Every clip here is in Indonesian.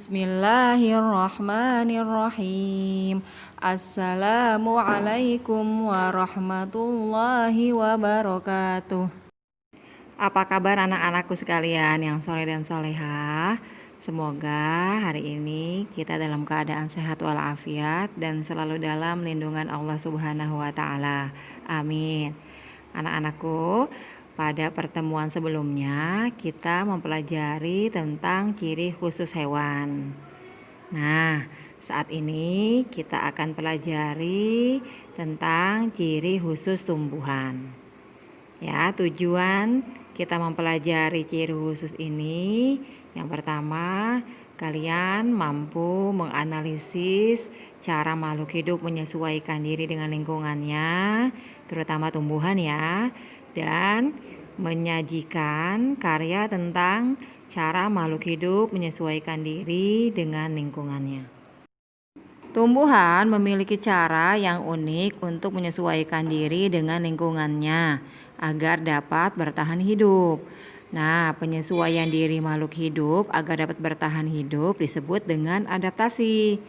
Bismillahirrahmanirrahim. Assalamualaikum warahmatullahi wabarakatuh. Apa kabar anak-anakku sekalian yang soleh dan soleha? Semoga hari ini kita dalam keadaan sehat walafiat dan selalu dalam lindungan Allah Subhanahu wa Ta'ala. Amin. Anak-anakku, pada pertemuan sebelumnya kita mempelajari tentang ciri khusus hewan. Nah, saat ini kita akan pelajari tentang ciri khusus tumbuhan. Ya, tujuan kita mempelajari ciri khusus ini, yang pertama, kalian mampu menganalisis cara makhluk hidup menyesuaikan diri dengan lingkungannya, terutama tumbuhan ya, dan menyajikan karya tentang cara makhluk hidup menyesuaikan diri dengan lingkungannya. Tumbuhan memiliki cara yang unik untuk menyesuaikan diri dengan lingkungannya agar dapat bertahan hidup. Nah, penyesuaian diri makhluk hidup agar dapat bertahan hidup disebut dengan adaptasi.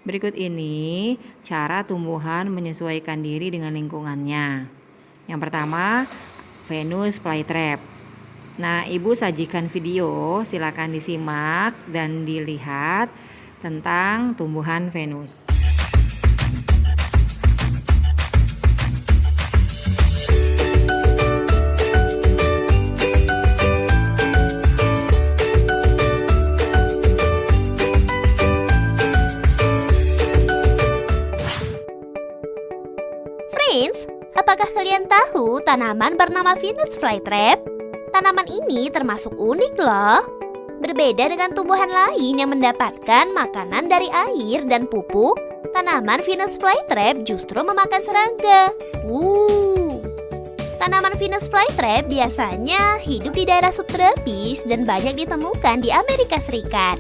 Berikut ini cara tumbuhan menyesuaikan diri dengan lingkungannya. Yang pertama, Venus flytrap. Nah, Ibu sajikan video, silakan disimak dan dilihat tentang tumbuhan Venus. Friends, apakah kalian tahu tanaman bernama Venus flytrap? Tanaman ini termasuk unik loh. Berbeda dengan tumbuhan lain yang mendapatkan makanan dari air dan pupuk, tanaman Venus flytrap justru memakan serangga. Tanaman Venus flytrap biasanya hidup di daerah subtropis dan banyak ditemukan di Amerika Serikat.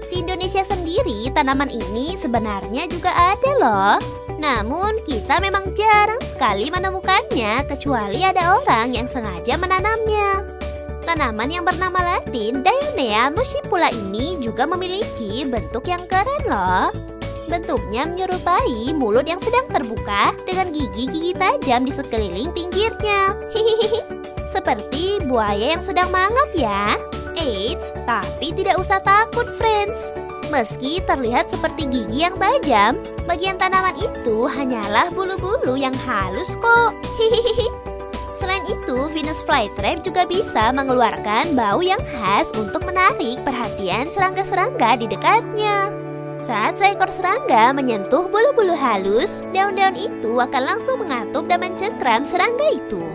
Di Indonesia sendiri, tanaman ini sebenarnya juga ada loh. Namun, kita memang jarang sekali menemukannya kecuali ada orang yang sengaja menanamnya. Tanaman yang bernama Latin Dionea muscipula ini juga memiliki bentuk yang keren loh. Bentuknya menyerupai mulut yang sedang terbuka dengan gigi-gigi tajam di sekeliling pinggirnya. Seperti buaya yang sedang mangap ya. Eits, tapi tidak usah takut friends. Meski terlihat seperti gigi yang tajam, bagian tanaman itu hanyalah bulu-bulu yang halus kok. Selain itu, Venus flytrap juga bisa mengeluarkan bau yang khas untuk menarik perhatian serangga-serangga di dekatnya. Saat seekor serangga menyentuh bulu-bulu halus, daun-daun itu akan langsung mengatup dan mencengkram serangga itu.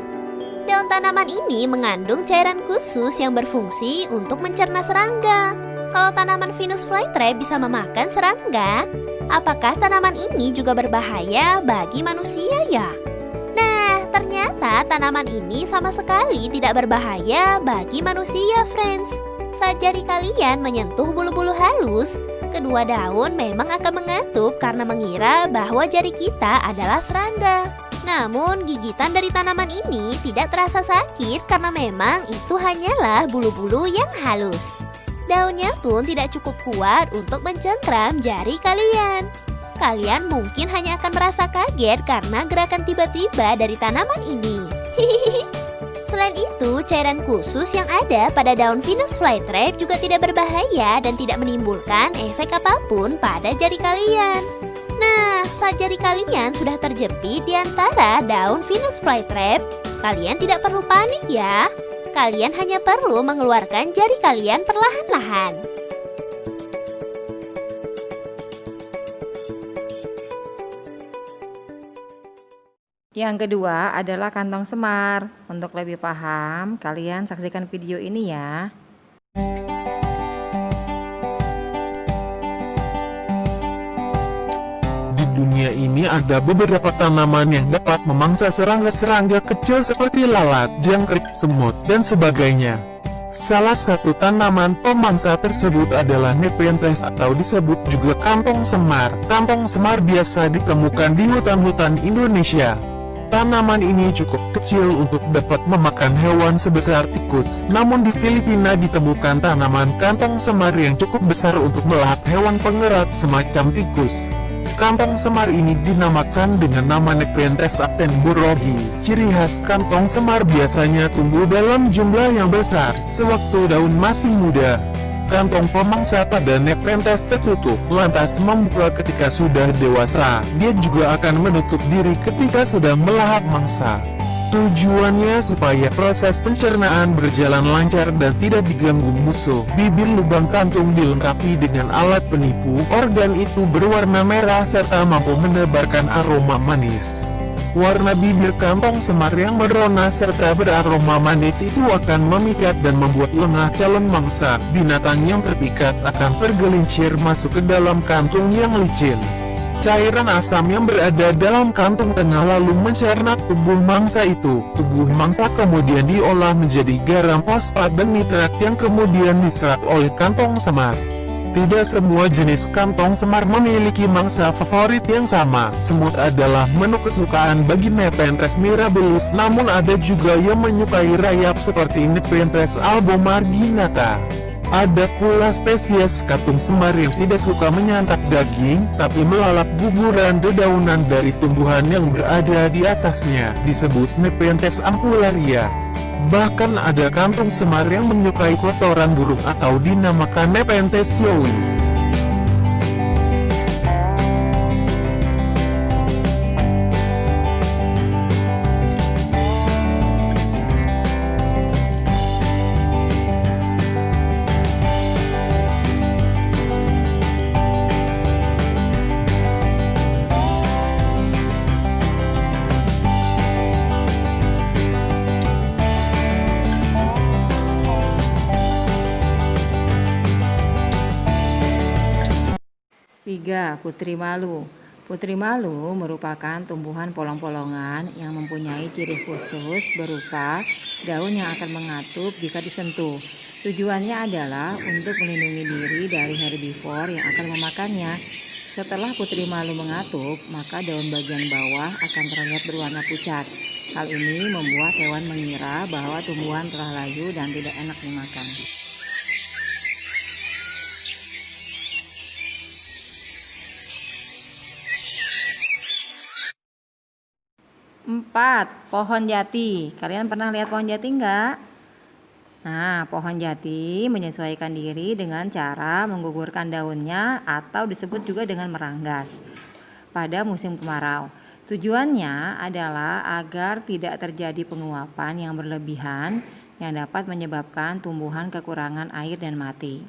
Daun tanaman ini mengandung cairan khusus yang berfungsi untuk mencerna serangga. Kalau tanaman Venus flytrap bisa memakan serangga, apakah tanaman ini juga berbahaya bagi manusia ya? Nah, ternyata tanaman ini sama sekali tidak berbahaya bagi manusia, friends. Saat jari kalian menyentuh bulu-bulu halus, kedua daun memang akan mengatup karena mengira bahwa jari kita adalah serangga. Namun, gigitan dari tanaman ini tidak terasa sakit karena memang itu hanyalah bulu-bulu yang halus. Daunnya pun tidak cukup kuat untuk mencengkram jari kalian. Kalian mungkin hanya akan merasa kaget karena gerakan tiba-tiba dari tanaman ini. Selain itu, cairan khusus yang ada pada daun Venus flytrap juga tidak berbahaya dan tidak menimbulkan efek apapun pada jari kalian. Nah, saat jari kalian sudah terjepit di antara daun Venus flytrap, kalian tidak perlu panik ya. Kalian hanya perlu mengeluarkan jari kalian perlahan-lahan. Yang kedua adalah kantong semar. Untuk lebih paham, kalian saksikan video ini ya. Di dunia ini ada beberapa tanaman yang dapat memangsa serangga-serangga kecil seperti lalat, jangkrik, semut, dan sebagainya. Salah satu tanaman pemangsa tersebut adalah Nepenthes atau disebut juga kantong semar. Kantong semar biasa ditemukan di hutan-hutan Indonesia. Tanaman ini cukup kecil untuk dapat memakan hewan sebesar tikus. Namun di Filipina ditemukan tanaman kantong semar yang cukup besar untuk melahap hewan pengerat semacam tikus. Kantong semar ini dinamakan dengan nama Nepenthes attenboroughi. Ciri khas kantong semar biasanya tumbuh dalam jumlah yang besar sewaktu daun masih muda. Kantong pemangsa pada Nepenthes tertutup, lantas membuka ketika sudah dewasa. Dia juga akan menutup diri ketika sedang melahap mangsa. Tujuannya supaya proses pencernaan berjalan lancar dan tidak diganggu musuh. Bibir lubang kantung dilengkapi dengan alat penipu. Organ itu berwarna merah serta mampu menebarkan aroma manis. Warna bibir kantong semar yang berwarna serta beraroma manis itu akan memikat dan membuat lengah calon mangsa. Binatang yang terpikat akan tergelincir masuk ke dalam kantung yang licin. Cairan asam yang berada dalam kantung tengah lalu mencerna tubuh mangsa itu. Tubuh mangsa kemudian diolah menjadi garam fosfat dan nitrat yang kemudian diserap oleh kantong semar. Tidak semua jenis kantong semar memiliki mangsa favorit yang sama. Semut adalah menu kesukaan bagi Nepenthes mirabilis, namun ada juga yang menyukai rayap seperti Nepenthes albomarginata. Ada pula spesies kantong semar yang tidak suka menyantap daging, tapi melalap guguran dedaunan dari tumbuhan yang berada di atasnya, disebut Nepenthes ampullaria. Bahkan ada kantong semar yang menyukai kotoran burung atau dinamakan Nepenthes yowie. Tiga, putri malu. Putri malu merupakan tumbuhan polong-polongan yang mempunyai ciri khusus berupa daun yang akan mengatup jika disentuh. Tujuannya adalah untuk melindungi diri dari herbivore yang akan memakannya. Setelah putri malu mengatup, maka daun bagian bawah akan terlihat berwarna pucat. Hal ini membuat hewan mengira bahwa tumbuhan telah layu dan tidak enak dimakan. 4. Pohon jati. Kalian pernah lihat pohon jati enggak? Nah, pohon jati menyesuaikan diri dengan cara menggugurkan daunnya atau disebut juga dengan meranggas pada musim kemarau. Tujuannya adalah agar tidak terjadi penguapan yang berlebihan yang dapat menyebabkan tumbuhan kekurangan air dan mati.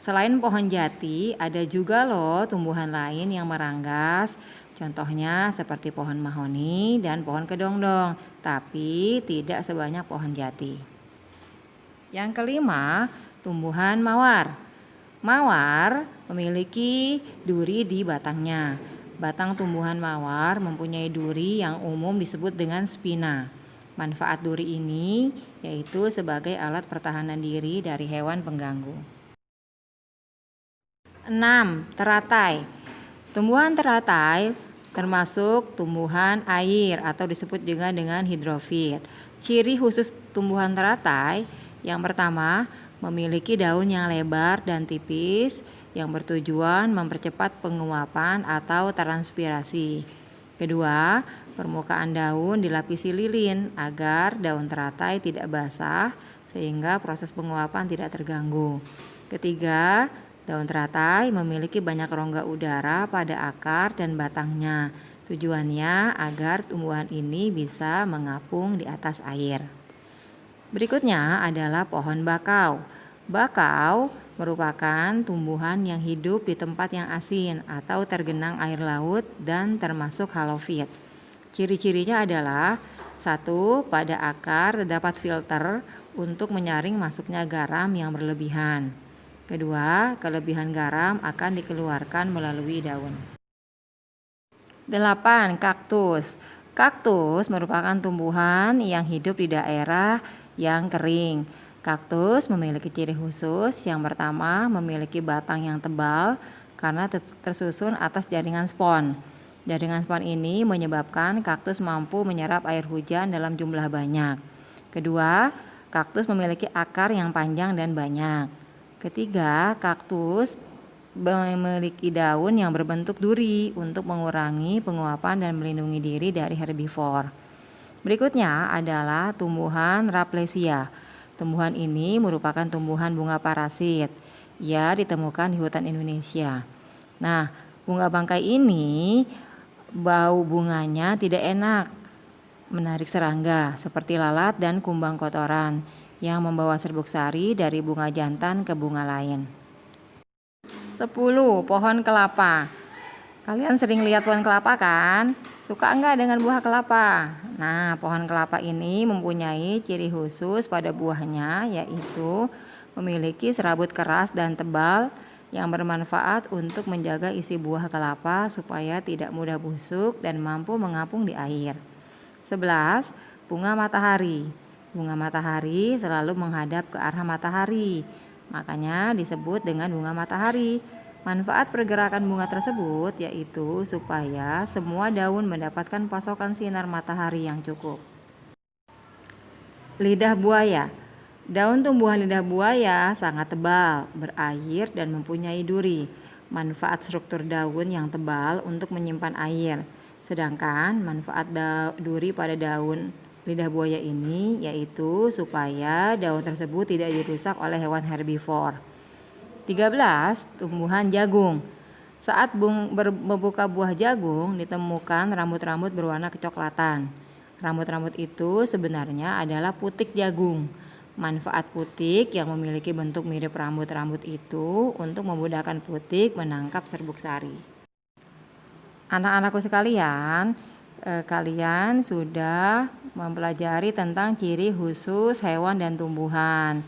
Selain pohon jati, ada juga loh tumbuhan lain yang meranggas. Contohnya seperti pohon mahoni dan pohon kedongdong, tapi tidak sebanyak pohon jati. Yang kelima, tumbuhan mawar. Mawar memiliki duri di batangnya. Batang tumbuhan mawar mempunyai duri yang umum disebut dengan spina. Manfaat duri ini yaitu sebagai alat pertahanan diri dari hewan pengganggu. 6. Teratai. Tumbuhan teratai termasuk tumbuhan air atau disebut juga dengan hidrofit. Ciri khusus tumbuhan teratai yang pertama, memiliki daun yang lebar dan tipis yang bertujuan mempercepat penguapan atau transpirasi. Kedua, permukaan daun dilapisi lilin agar daun teratai tidak basah sehingga proses penguapan tidak terganggu. Ketiga, daun teratai memiliki banyak rongga udara pada akar dan batangnya. Tujuannya agar tumbuhan ini bisa mengapung di atas air. Berikutnya adalah pohon bakau. Bakau merupakan tumbuhan yang hidup di tempat yang asin atau tergenang air laut dan termasuk halofit. Ciri-cirinya adalah 1. Pada akar terdapat filter untuk menyaring masuknya garam yang berlebihan. Kedua, kelebihan garam akan dikeluarkan melalui daun. 8. Kaktus. Kaktus merupakan tumbuhan yang hidup di daerah yang kering. Kaktus memiliki ciri khusus. Yang pertama, memiliki batang yang tebal karena tersusun atas jaringan spons. Jaringan span ini menyebabkan kaktus mampu menyerap air hujan dalam jumlah banyak. Kedua, kaktus memiliki akar yang panjang dan banyak. Ketiga, kaktus memiliki daun yang berbentuk duri untuk mengurangi penguapan dan melindungi diri dari herbivore. Berikutnya adalah tumbuhan Rafflesia. Tumbuhan ini merupakan tumbuhan bunga parasit. Ia ditemukan di hutan Indonesia. Nah, bunga bangkai ini bau bunganya tidak enak, menarik serangga seperti lalat dan kumbang kotoran yang membawa serbuk sari dari bunga jantan ke bunga lain. 10. Pohon kelapa. Kalian sering lihat pohon kelapa kan? Suka enggak dengan buah kelapa? Nah, pohon kelapa ini mempunyai ciri khusus pada buahnya, yaitu memiliki serabut keras dan tebal yang bermanfaat untuk menjaga isi buah kelapa supaya tidak mudah busuk dan mampu mengapung di air. 11. Bunga matahari. Bunga matahari selalu menghadap ke arah matahari, makanya disebut dengan bunga matahari. Manfaat pergerakan bunga tersebut yaitu supaya semua daun mendapatkan pasokan sinar matahari yang cukup. Lidah buaya. Daun tumbuhan lidah buaya sangat tebal, berair, dan mempunyai duri. Manfaat struktur daun yang tebal untuk menyimpan air. Sedangkan manfaat duri pada daun lidah buaya ini yaitu supaya daun tersebut tidak dirusak oleh hewan herbivore. 13. Tumbuhan jagung. Saat membuka buah jagung ditemukan rambut-rambut berwarna kecoklatan. Rambut-rambut itu sebenarnya adalah putik jagung. Manfaat putik yang memiliki bentuk mirip rambut-rambut itu untuk memudahkan putik menangkap serbuk sari. Anak-anakku sekalian, kalian sudah mempelajari tentang ciri khusus hewan dan tumbuhan.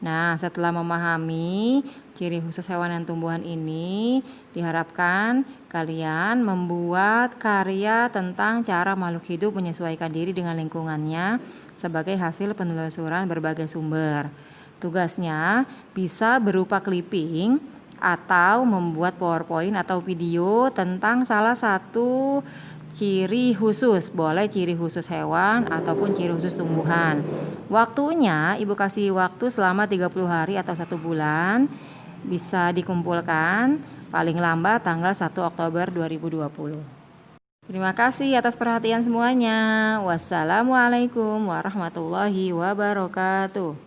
Nah, setelah memahami ciri khusus hewan dan tumbuhan ini, diharapkan kalian membuat karya tentang cara makhluk hidup menyesuaikan diri dengan lingkungannya sebagai hasil penelusuran berbagai sumber. Tugasnya bisa berupa clipping atau membuat PowerPoint atau video tentang salah satu ciri khusus, boleh ciri khusus hewan ataupun ciri khusus tumbuhan. Waktunya Ibu kasih waktu selama 30 hari atau 1 bulan, bisa dikumpulkan paling lambat tanggal 1 Oktober 2020. Terima kasih atas perhatian semuanya. Wassalamualaikum warahmatullahi wabarakatuh.